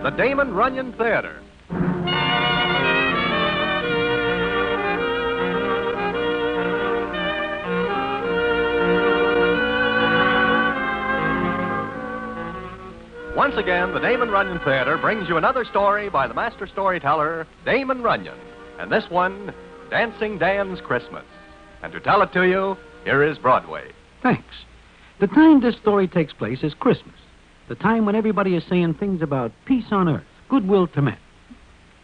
the Damon Runyon Theater. Once again, the Damon Runyon Theater brings you another story by the master storyteller, Damon Runyon. And this one, Dancing Dan's Christmas. And to tell it to you, here is Broadway. Thanks. The time this story takes place is Christmas, the time when everybody is saying things about peace on earth, goodwill to men.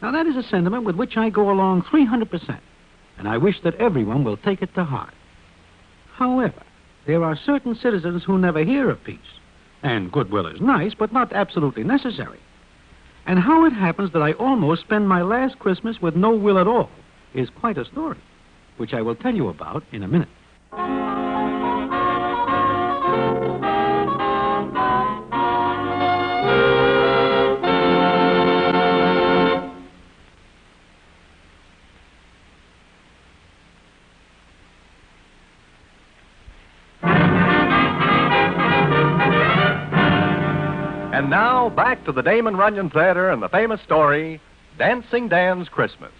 Now, that is a sentiment with which I go along 300%, and I wish that everyone will take it to heart. However, there are certain citizens who never hear of peace, and goodwill is nice, but not absolutely necessary. And how it happens that I almost spend my last Christmas with no will at all is quite a story, which I will tell you about in a minute. And now, back to the Damon Runyon Theater and the famous story, Dancing Dan's Christmas.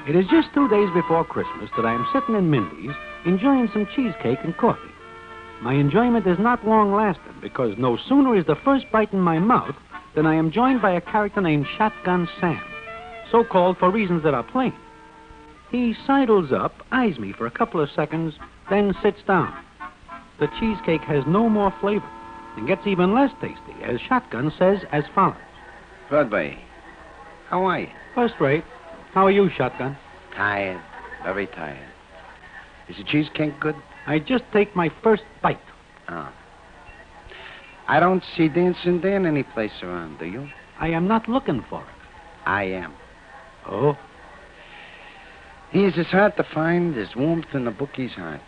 It is just 2 days before Christmas that I am sitting in Mindy's enjoying some cheesecake and coffee. My enjoyment is not long-lasting because no sooner is the first bite in my mouth than I am joined by a character named Shotgun Sam, so called for reasons that are plain. He sidles up, eyes me for a couple of seconds, then sits down. The cheesecake has no more flavor and gets even less tasty, as Shotgun says as follows. Broadway, how are you? First rate. How are you, Shotgun? Tired, very tired. Is the cheesecake good? I just take my first bite. Oh. I don't see Dancing Dan any place around, do you? I am not looking for it. I am. Oh? He is as hard to find as warmth in the bookie's heart.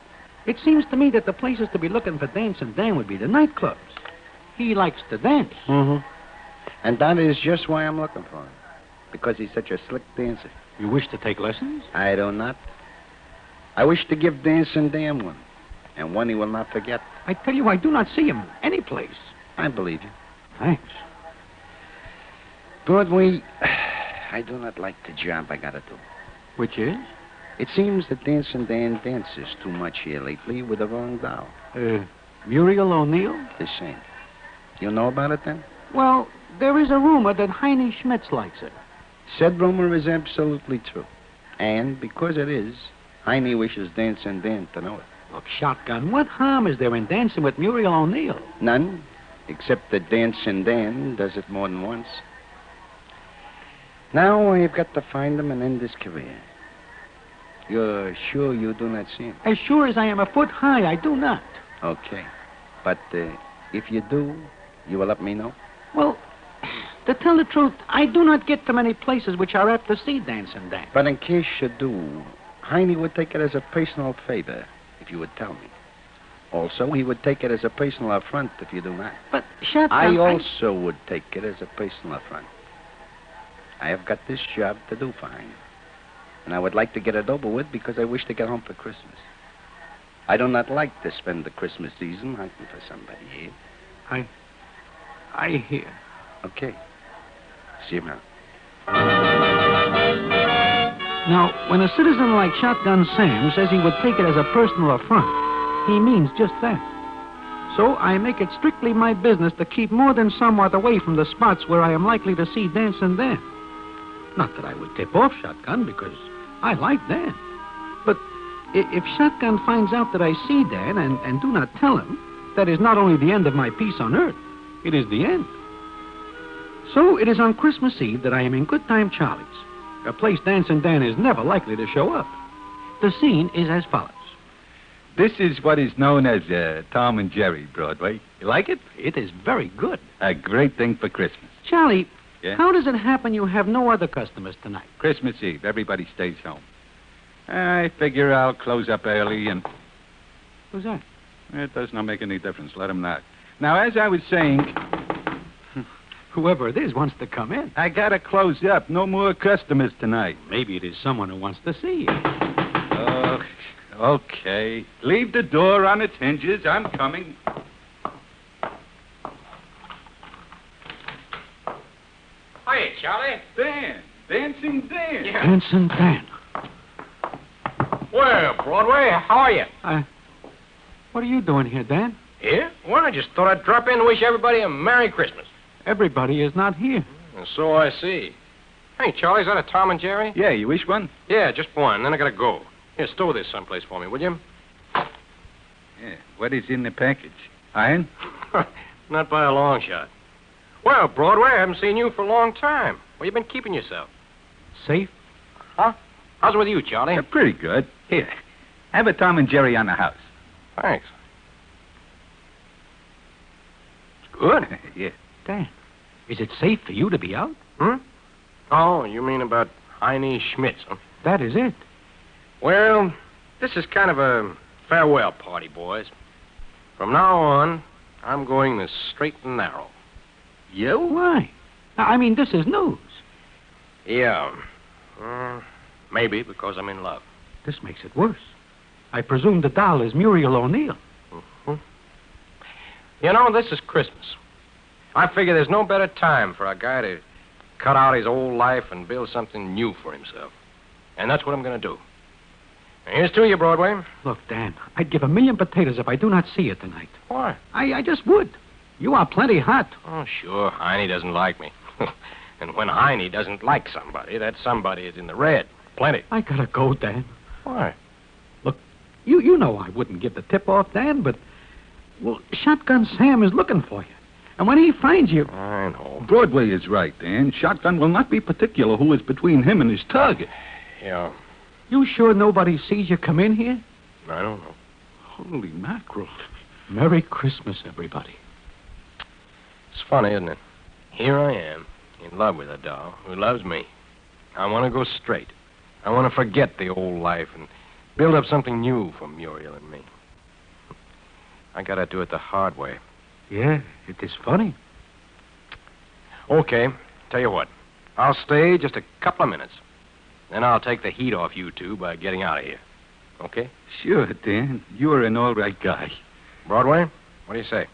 It seems to me that the places to be looking for Dancing Dan would be the nightclubs. He likes to dance. Mm-hmm. And that is just why I'm looking for him. Because he's such a slick dancer. You wish to take lessons? I do not. I wish to give Dancing Dan one. And one he will not forget. I tell you, I do not see him any place. I believe you. Thanks. Broadway, I do not like the job I gotta do. Which is? It seems that Dancing Dan dances too much here lately with the wrong doll. Muriel O'Neill? The same. You know about it, then? Well, there is a rumor that Heine Schmitz likes her. Said rumor is absolutely true. And because it is, Heine wishes Dancing Dan to know it. Look, Shotgun, what harm is there in dancing with Muriel O'Neill? None, except that Dancing Dan does it more than once. Now I've got to find him and end his career. You're sure you do not see him? As sure as I am a foot high, I do not. Okay. But if you do, you will let me know? Well, to tell the truth, I do not get to many places which are apt to see Dancing Dan. But in case you do, Heine would take it as a personal favor if you would tell me. Also, he would take it as a personal affront if you do not. But, Shotgun, I also would take it as a personal affront. I have got this job to do for Heine. And I would like to get it over with because I wish to get home for Christmas. I do not like to spend the Christmas season hunting for somebody here. I hear. Okay. See you now. Now, when a citizen like Shotgun Sam says he would take it as a personal affront, he means just that. So I make it strictly my business to keep more than somewhat away from the spots where I am likely to see Dancing Dan. Not that I would tip off Shotgun, because I like Dan. But if Shotgun finds out that I see Dan and do not tell him, that is not only the end of my peace on earth, it is the end. So it is on Christmas Eve that I am in Good Time Charlie's, a place Dancing Dan is never likely to show up. The scene is as follows. This is what is known as Tom and Jerry, Broadway. You like it? It is very good. A great thing for Christmas. Charlie, Yeah? how does it happen you have no other customers tonight? Christmas Eve, everybody stays home. I figure I'll close up early and... Who's that? It does not make any difference. Let him not. Now, as I was saying... Whoever it is wants to come in. I gotta close up. No more customers tonight. Maybe it is someone who wants to see you. Oh, okay. Leave the door on its hinges. I'm coming. Charlie. Dan. Dancing Dan. Yeah. Dancing Dan. Well, Broadway, how are you? What are you doing here, Dan? Here? Well, I just thought I'd drop in and wish everybody a Merry Christmas. Everybody is not here. And so I see. Hey, Charlie, is that a Tom and Jerry? Yeah, you wish one? Yeah, just one. Then I gotta go. Here, stow this someplace for me, will you? Yeah. What is in the package? Iron? Not by a long shot. Well, Broadway, I haven't seen you for a long time. Where you been keeping yourself? Safe? Huh? How's it with you, Charlie? Yeah, pretty good. Here. Have a Tom and Jerry on the house. Thanks. It's good. Yeah. Dan, is it safe for you to be out? Hmm? Oh, you mean about Heine Schmitz, huh? That is it. Well, this is kind of a farewell party, boys. From now on, I'm going the straight and narrow. You? Why? I mean, this is news. Yeah. Maybe because I'm in love. This makes it worse. I presume the doll is Muriel O'Neill. Mm-hmm. You know, this is Christmas. I figure there's no better time for a guy to cut out his old life and build something new for himself. And that's what I'm going to do. And here's to you, Broadway. Look, Dan, I'd give 1,000,000 potatoes if I do not see you tonight. Why? I just would. You are plenty hot. Oh, sure. Heine doesn't like me. And when Heine doesn't like somebody, that somebody is in the red. Plenty. I gotta go, Dan. Why? Look, you know I wouldn't give the tip off, Dan, but, well, Shotgun Sam is looking for you. And when he finds you... I know. Broadway is right, Dan. Shotgun will not be particular who is between him and his target. Yeah. You sure nobody sees you come in here? I don't know. Holy mackerel. Merry Christmas, everybody. It's funny, isn't it? Here I am, in love with a doll who loves me. I want to go straight. I want to forget the old life and build up something new for Muriel and me. I got to do it the hard way. Yeah, it is funny. Okay, tell you what. I'll stay just a couple of minutes. Then I'll take the heat off you two by getting out of here. Okay? Sure, Dan. You're an all right guy. Broadway, what do you say?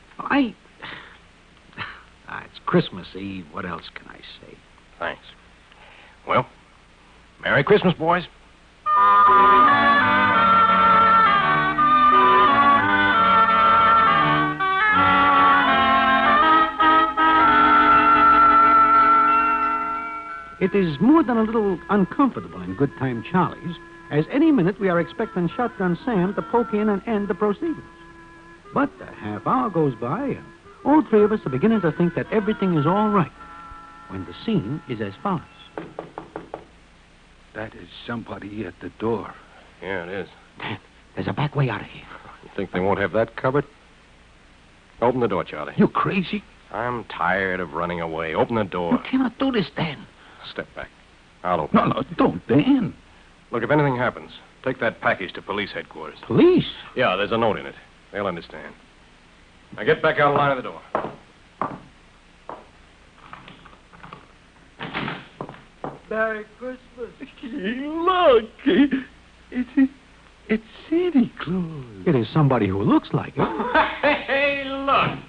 It's Christmas Eve. What else can I say? Thanks. Well, Merry Christmas, boys. It is more than a little uncomfortable in Good Time Charlie's, as any minute we are expecting Shotgun Sam to poke in and end the proceedings. But a half hour goes by, and all three of us are beginning to think that everything is all right, when the scene is as follows. That is somebody at the door. Yeah, it is. Dan, there's a back way out of here. You think they won't have that covered? Open the door, Charlie. You crazy? I'm tired of running away. Open the door. You cannot do this, Dan. Step back. I'll open it. No, don't, Dan. Look, if anything happens, take that package to police headquarters. Police? Yeah, there's a note in it. They'll understand. Now get back out of line of the door. Merry Christmas. Look, it's Santa Claus. It is somebody who looks like it. Hey, look.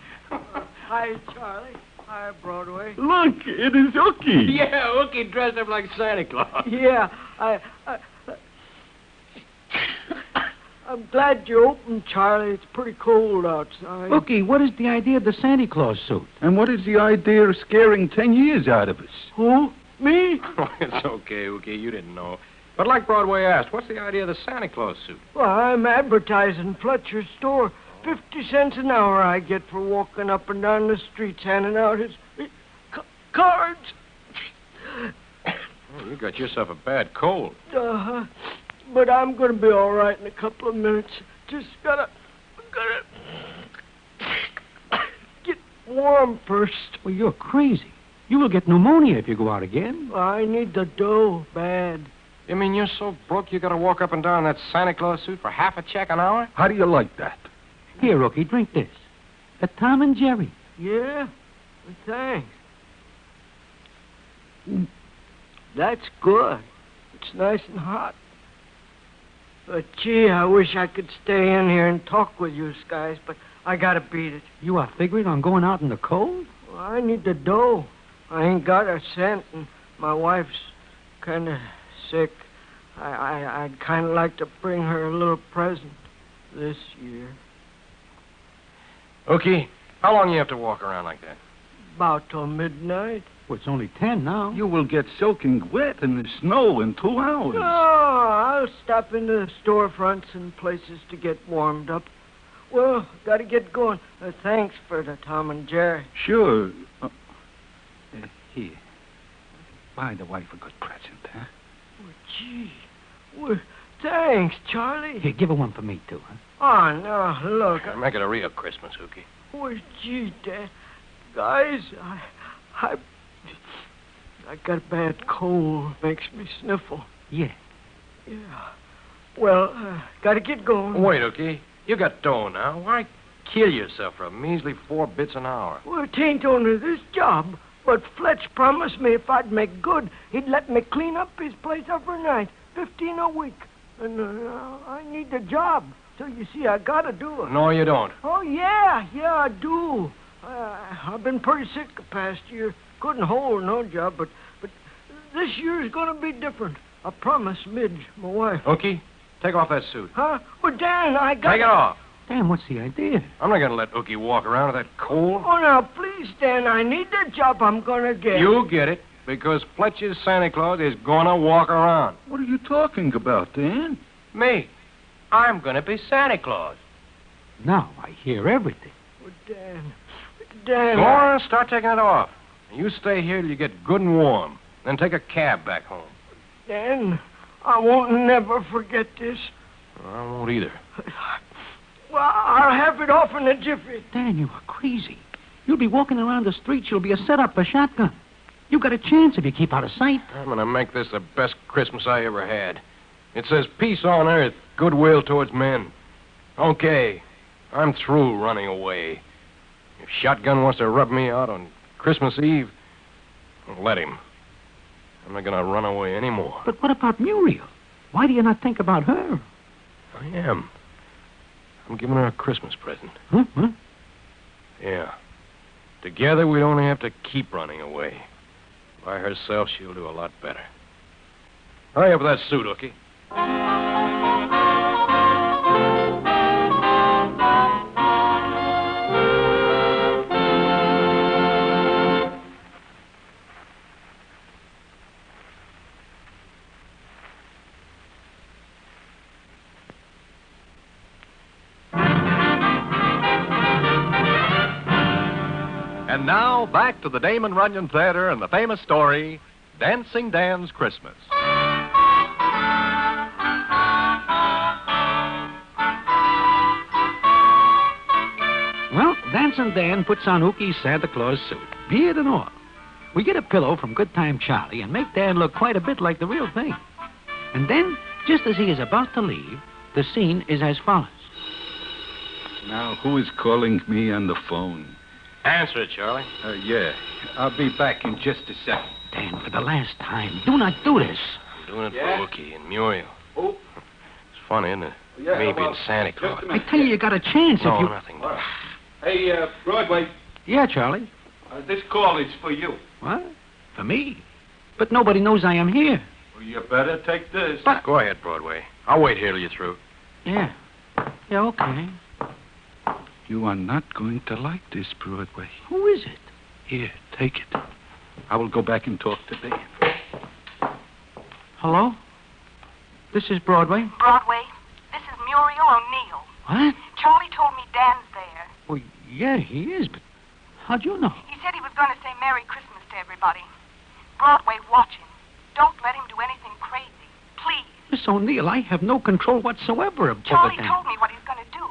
Hi, Charlie. Hi, Broadway. Look, it is Ookie. Yeah, Ookie dressed up like Santa Claus. Yeah, I'm glad you opened, Charlie. It's pretty cold outside. Ookie, what is the idea of the Santa Claus suit? And what is the idea of scaring 10 years out of us? Who? Me? Oh, it's okay, Ookie. You didn't know. But like Broadway asked, what's the idea of the Santa Claus suit? Well, I'm advertising Fletcher's store. 50 cents an hour I get for walking up and down the streets handing out his cards. Oh, you got yourself a bad cold. But I'm going to be all right in a couple of minutes. Just gotta get warm first. Well, you're crazy. You will get pneumonia if you go out again. I need the dough bad. You mean you're so broke you got to walk up and down in that Santa Claus suit for half a check an hour? How do you like that? Here, Rookie, drink this. The Tom and Jerry. Yeah? Thanks. That's good. It's nice and hot. But, gee, I wish I could stay in here and talk with you guys, but I gotta beat it. You are figuring on going out in the cold? Well, I need the dough. I ain't got a cent, and my wife's kind of sick. I'd kind of like to bring her a little present this year. Ookie, how long you have to walk around like that? About till midnight. Well, it's only 10 now. You will get soaking wet in the snow in 2 hours. No, I'll stop into the storefronts and places to get warmed up. Well, gotta get going. Thanks for the Tom and Jerry. Sure. Here. Buy the wife a good present, huh? Well, gee. Well, thanks, Charlie. Here, give her one for me, too, huh? Oh, no, look. Make it a real Christmas, Ookie. Well, gee, Dad. Guys, I got a bad cold. Makes me sniffle. Yeah. Yeah. Well, gotta get going. Wait, Ookie. You got dough now. Why kill yourself for a measly 4 bits an hour? Well, it ain't only this job, but Fletch promised me if I'd make good, he'd let me clean up his place overnight, 15 a week. And I need the job. So you see, I gotta do it. No, you don't. Oh, yeah, I do. I've been pretty sick the past year. Couldn't hold no job, but this year's gonna be different. I promised Midge, my wife. Ookie, take off that suit. Huh? Well, Dan, I got... Take it off. Dan, what's the idea? I'm not going to let Ookie walk around with that cold. Oh, now, please, Dan, I need the job I'm gonna get. You get it, because Fletcher's Santa Claus is going to walk around. What are you talking about, Dan? Me. I'm going to be Santa Claus. Now I hear everything. Well, Dan... Go on, start taking it off. You stay here till you get good and warm. Then take a cab back home. Dan, I won't never forget this. I won't either. Well, I'll have it off in a jiffy. Dan, you are crazy. You'll be walking around the streets. You'll be a setup for shotgun. You got a chance if you keep out of sight. I'm going to make this the best Christmas I ever had. It says peace on earth, goodwill towards men. Okay, I'm through running away. If Shotgun wants to rub me out on Christmas Eve, let him. I'm not going to run away anymore. But what about Muriel? Why do you not think about her? I am. I'm giving her a Christmas present. Huh? Yeah. Together, we'd only have to keep running away. By herself, she'll do a lot better. Hurry up with that suit, Ookie. And now, back to the Damon Runyon Theater and the famous story, Dancing Dan's Christmas. Well, Dancing Dan puts on Ookie's Santa Claus suit, beard and all. We get a pillow from Good Time Charlie and make Dan look quite a bit like the real thing. And then, just as he is about to leave, the scene is as follows. Now, who is calling me on the phone? Answer it, Charlie. Yeah. I'll be back in just a second. Dan, for the last time, do not do this. I'm doing it for Ookie and Muriel. Oh. It's funny, isn't it? Yeah, Me well, being Santa Claus. I tell you got a chance No, if you... nothing. Hey, Broadway, Yeah, Charlie. this call is for you. What? For me? But nobody knows I am here. Well, you better take this. But... Go ahead, Broadway. I'll wait here till you're through. Yeah. Yeah, okay. You are not going to like this, Broadway. Who is it? Here, take it. I will go back and talk to Dan. Hello? This is Broadway. Broadway, this is Muriel O'Neill. What? Charlie told me Dan's there. Well, yeah, he is, but how'd you know? He said he was going to say Merry Christmas to everybody. Broadway, watch him. Don't let him do anything crazy. Please. Miss O'Neill, I have no control whatsoever over Charlie Dan. told me what he's going to do.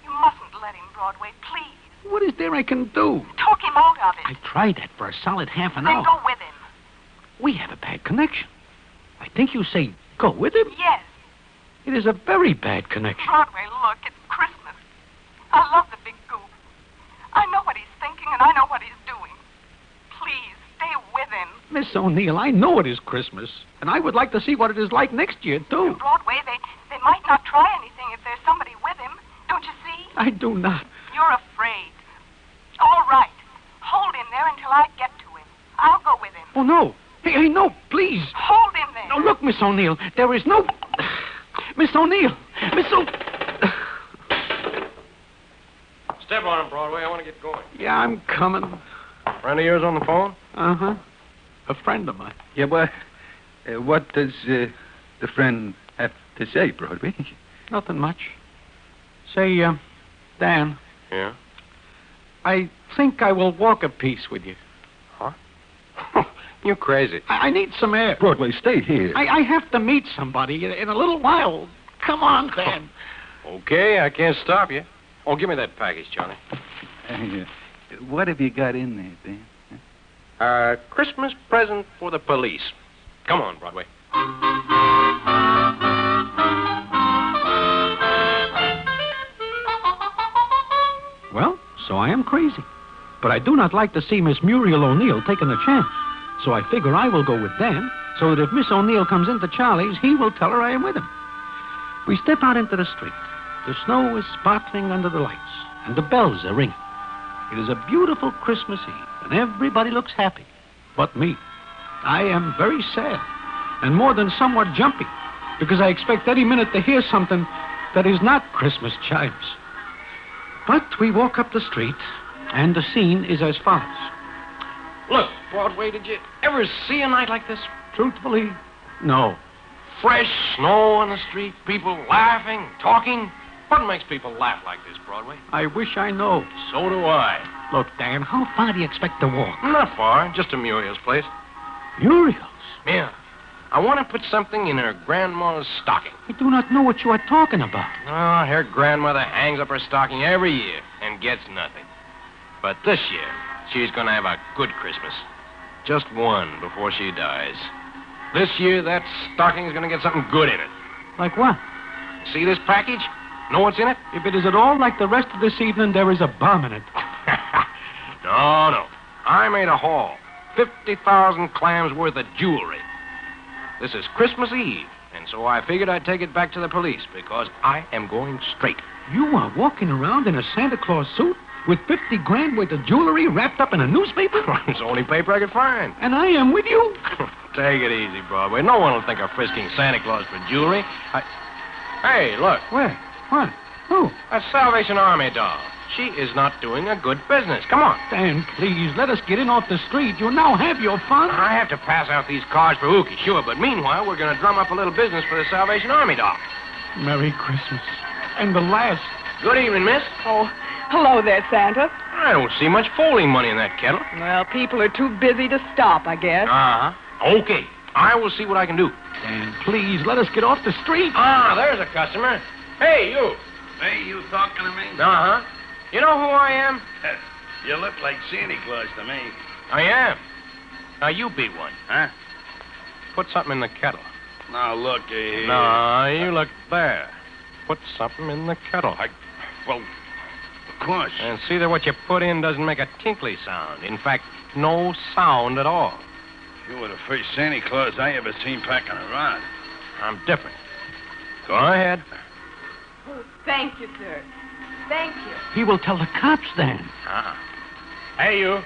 You mustn't let him, Broadway, please. What is there I can do? Talk him out of it. I tried that for a solid half an Then hour. go with him. We have a bad connection. I think you say go with him? Yes. It is a very bad connection. Broadway, look, it's Christmas. I love the big goof. I know what he's thinking, and I know what he's doing. Please, stay with him. Miss O'Neill, I know it is Christmas, and I would like to see what it is like next year, too. Broadway, they might not try anything if there's somebody with him. Don't you see? I do not. You're afraid. All right. Hold him there until I get to him. I'll Oh, no. Hey, no, please. Hold him there. No, look, Miss O'Neill. There is no... Miss O'Neill. Miss O... Step on him, Broadway. I want to get going. Yeah, I'm coming. Friend of yours on the phone? Uh-huh. A friend of mine. Yeah, well, what does the friend have to say, Broadway? Nothing much. Say, Dan, Yeah? I think I will walk a piece with you. Huh? You're crazy. I need some air. Broadway, stay here. I have to meet somebody in a little while. Come on, Dan. Okay, I can't stop you. Oh, give me that package, Johnny. What have you got in there, Dan? Christmas present for the police. Come on, Broadway. Well, so I am crazy. But I do not like to see Miss Muriel O'Neill taking a chance. So I figure I will go with Dan, so that if Miss O'Neill comes into Charlie's, he will tell her I am with him. We step out into the street. The snow is sparkling under the lights, and the bells are ringing. It is a beautiful Christmas Eve, and everybody looks happy. But me. I am very sad, and more than somewhat jumpy, because I expect any minute to hear something that is not Christmas chimes. But we walk up the street, and the scene is as follows. Look, Broadway, did you ever see a night like this? Truthfully, no. Fresh snow on the street, people laughing, talking. What makes people laugh like this, Broadway? I wish I know. So do I. Look, Dan, how far do you expect to walk? Not far, just to Muriel's place. Muriel's? Yeah. I want to put something in her grandma's stocking. I do not know what you are talking about. Oh, her grandmother hangs up her stocking every year and gets nothing. But this year, she's going to have a good Christmas. Just one before she dies. This year, that stocking's going to get something good in it. Like what? See this package? Know what's in it? If it is at all like the rest of this evening, there is a bomb in it. No. I made a haul. 50,000 clams worth of jewelry. This is Christmas Eve, and so I figured I'd take it back to the police because I am going straight. You are walking around in a Santa Claus suit with 50 grand worth of jewelry wrapped up in a newspaper? It's the only paper I could find. And I am with you? Take it easy, Broadway. No one will think of frisking Santa Claus for jewelry. Hey, look. Where? What? Who? A Salvation Army doll. She is not doing a good business. Come on. Dan, please, let us get in off the street. You now have your fun. I have to pass out these cards for Ookie, sure, but meanwhile, we're going to drum up a little business for the Salvation Army doll. Merry Christmas. And the last. Good evening, miss. Oh, hello there, Santa. I don't see much folding money in that kettle. Well, people are too busy to stop, I guess. Uh-huh. Okay. I will see what I can do. Dan, please, let us get off the street. There's a customer. Hey, you. Hey, you talking to me? Uh-huh. You know who I am? You look like Santa Claus to me. I am. Now, you be one. Huh? Put something in the kettle. Now, look, No, you look there. Put something in the kettle. Well, of course. And see that what you put in doesn't make a tinkly sound. In fact, no sound at all. You were the first Santa Claus I ever seen packing a rod. I'm different. Go ahead. Oh, thank you, sir. Thank you. He will tell the cops then. Uh-huh. Hey, you.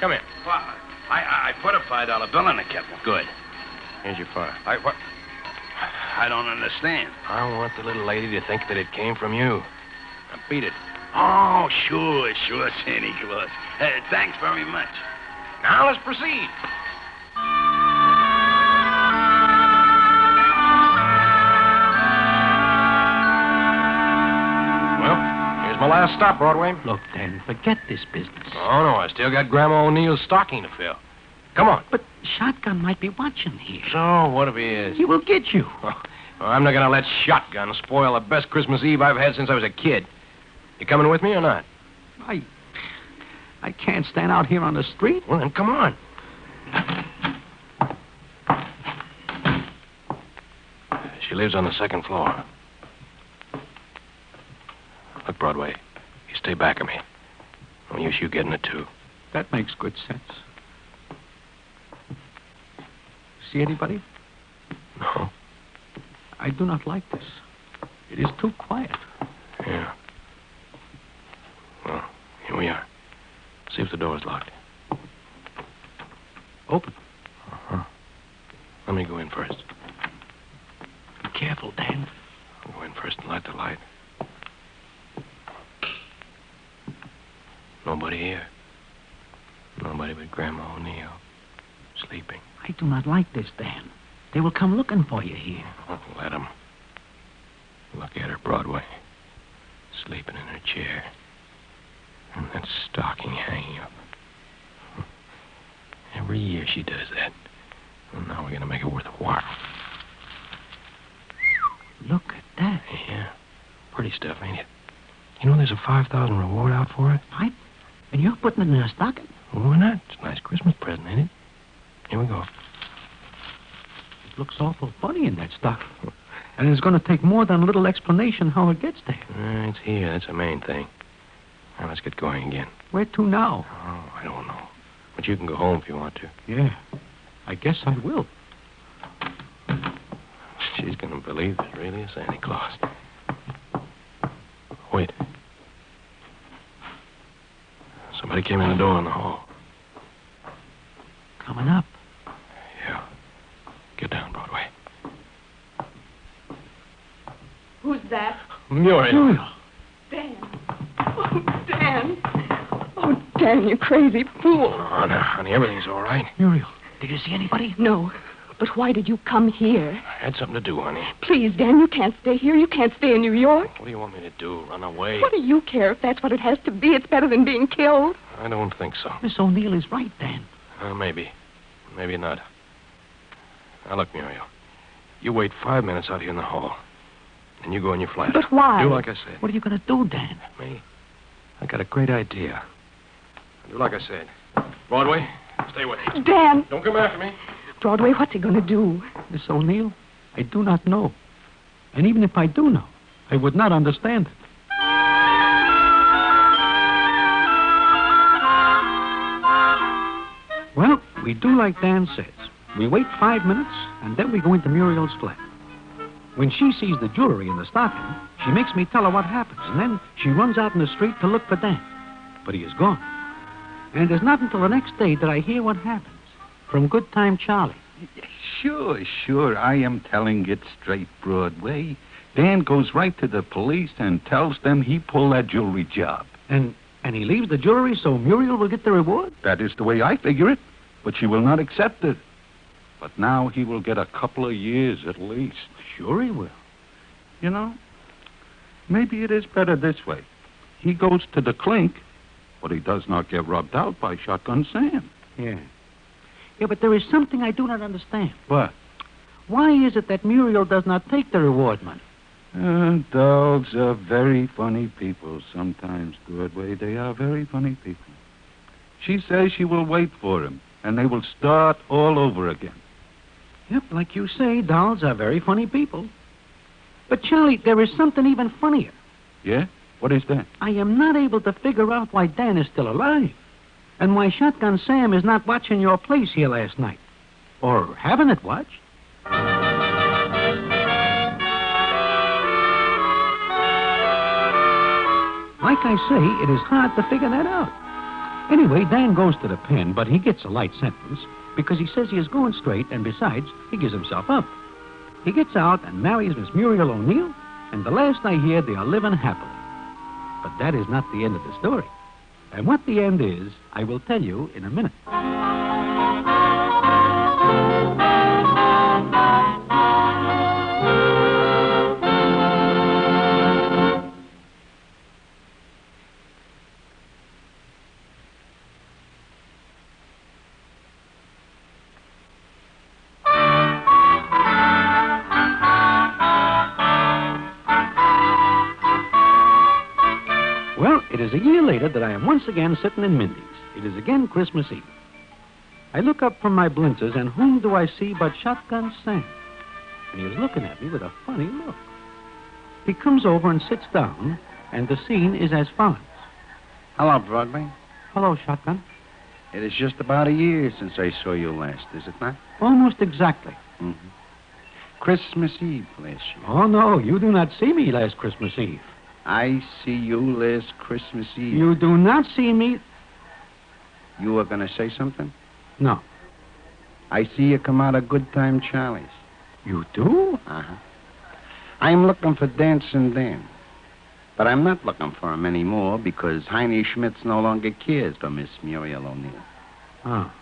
Come here. Well, I put a $5 bill in the kettle. Good. Here's your $5. What? I don't understand. I want the little lady to think that it came from you. Now, beat it. Oh, sure, Santa Claus. Thanks very much. Now, let's proceed. My last stop, Broadway. Look, Dan, forget this business. Oh, no, I still got Grandma O'Neill's stocking to fill. Come on. But Shotgun might be watching here. So, what if he is? He will get you. Well, I'm not going to let Shotgun spoil the best Christmas Eve I've had since I was a kid. You coming with me or not? I can't stand out here on the street. Well, then come on. She lives on the second floor. Look, Broadway, you stay back of me. No use you getting it, too. That makes good sense. See anybody? No. I do not like this. It is too quiet. Yeah. Well, here we are. See if the door is locked. Open. Let me go in first. Be careful, Dan. I'll go in first and light the light. Nobody here. Nobody but Grandma O'Neill. Sleeping. I do not like this, Dan. They will come looking for you here. Oh, let them. Look at her, Broadway. Sleeping in her chair. And that stocking hanging up. Every year she does that. And now we're going to make it worth a while. Look at that. Yeah. Pretty stuff, ain't it? You know there's a $5,000 reward out for it? Right? And you're putting it in a stocking? Well, why not? It's a nice Christmas present, ain't it? Here we go. It looks awful funny in that stocking. And it's going to take more than a little explanation how it gets there. It's here. That's the main thing. Now, let's get going again. Where to now? Oh, I don't know. But you can go home if you want to. Yeah, I guess I will. She's going to believe there's really a Santa Claus. Wait. Somebody came in the door in the hall. Coming up. Yeah. Get down, Broadway. Who's that? Muriel. Dan. Oh, Dan. Oh, Dan, you crazy fool. Oh, now, honey, everything's all right. Muriel, did you see anybody? No. But why did you come here? I had something to do, honey. Please, Dan, you can't stay here. You can't stay in New York. What do you want me to do? Run away? What do you care if that's what it has to be? It's better than being killed. I don't think so. Miss O'Neill is right, Dan. Maybe. Maybe not. Now, look, Muriel. You wait 5 minutes out here in the hall. And you go in your flat. But why? Do like I said. What are you going to do, Dan? Me? I got a great idea. Do like I said. Broadway, stay away. Dan! Don't come after me. Broadway, what's he going to do? Miss O'Neill, I do not know. And even if I do know, I would not understand it. Well, we do like Dan says. We wait 5 minutes, and then we go into Muriel's flat. When she sees the jewelry in the stocking, she makes me tell her what happens, and then she runs out in the street to look for Dan. But he is gone. And it is not until the next day that I hear what happens from Good Time Charlie. Sure. I am telling it straight, Broadway. Dan goes right to the police and tells them he pulled that jewelry job. And he leaves the jewelry so Muriel will get the reward? That is the way I figure it, but she will not accept it. But now he will get a couple of years at least. Sure he will. You know, maybe it is better this way. He goes to the clink, but he does not get rubbed out by Shotgun Sam. Yeah. Yeah, but there is something I do not understand. What? Why is it that Muriel does not take the reward money? Dogs are very funny people sometimes, Broadway. They are very funny people. She says she will wait for him, and they will start all over again. Yep, like you say, dolls are very funny people. But, Charlie, there is something even funnier. Yeah? What is that? I am not able to figure out why Dan is still alive. And why Shotgun Sam is not watching your place here last night. Or having it watched. Like I say, it is hard to figure that out. Anyway, Dan goes to the pen, but he gets a light sentence because he says he is going straight, and besides, he gives himself up. He gets out and marries Miss Muriel O'Neill, and the last I hear, they are living happily. But that is not the end of the story. And what the end is, I will tell you in a minute. Well, it is a year later that I am once again sitting in Mindy's. It is again Christmas Eve. I look up from my blinzers, and whom do I see but Shotgun Sam? And he is looking at me with a funny look. He comes over and sits down, and the scene is as follows. Hello, Broadway. Hello, Shotgun. It is just about a year since I saw you last, is it not? Almost exactly. Mm-hmm. Christmas Eve last year. Oh, no, you do not see me last Christmas Eve. I see you last Christmas Eve. You do not see me... You were going to say something? No. I see you come out of Good Time Charlie's. You do? Uh-huh. I'm looking for Dancing Dan. But I'm not looking for him anymore because Heine Schmitz no longer cares for Miss Muriel O'Neill. Ah.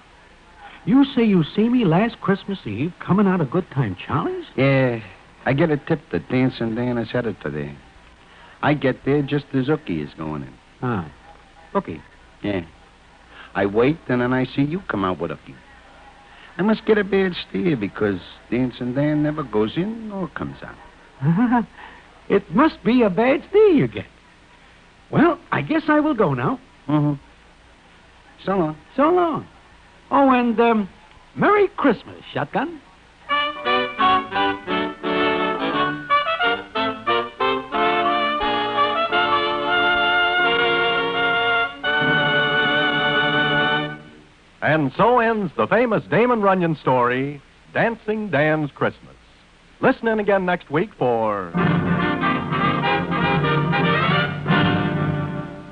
You say you see me last Christmas Eve coming out of Good Time Charlie's? Yeah, I get a tip that Dancing Dan is headed for there. I get there just as Ookie is going in. Ah. Okay. Yeah. I wait, and then I see you come out with Ookie. I must get a bad steer because Dancing Dan never goes in or comes out. It must be a bad steer you get. Well, I guess I will go now. Mm-hmm. So long. So long. Oh, and, Merry Christmas, Shotgun. And so ends the famous Damon Runyon story, Dancing Dan's Christmas. Listen in again next week for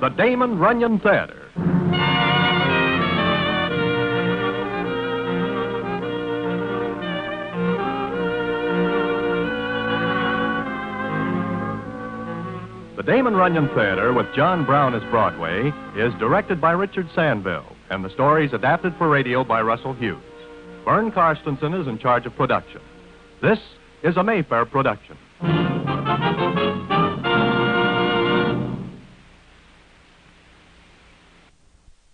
the Damon Runyon Theater. The Damon Runyon Theater, with John Brown as Broadway, is directed by Richard Sandville, and the story is adapted for radio by Russell Hughes. Vern Karstensen is in charge of production. This is a Mayfair production.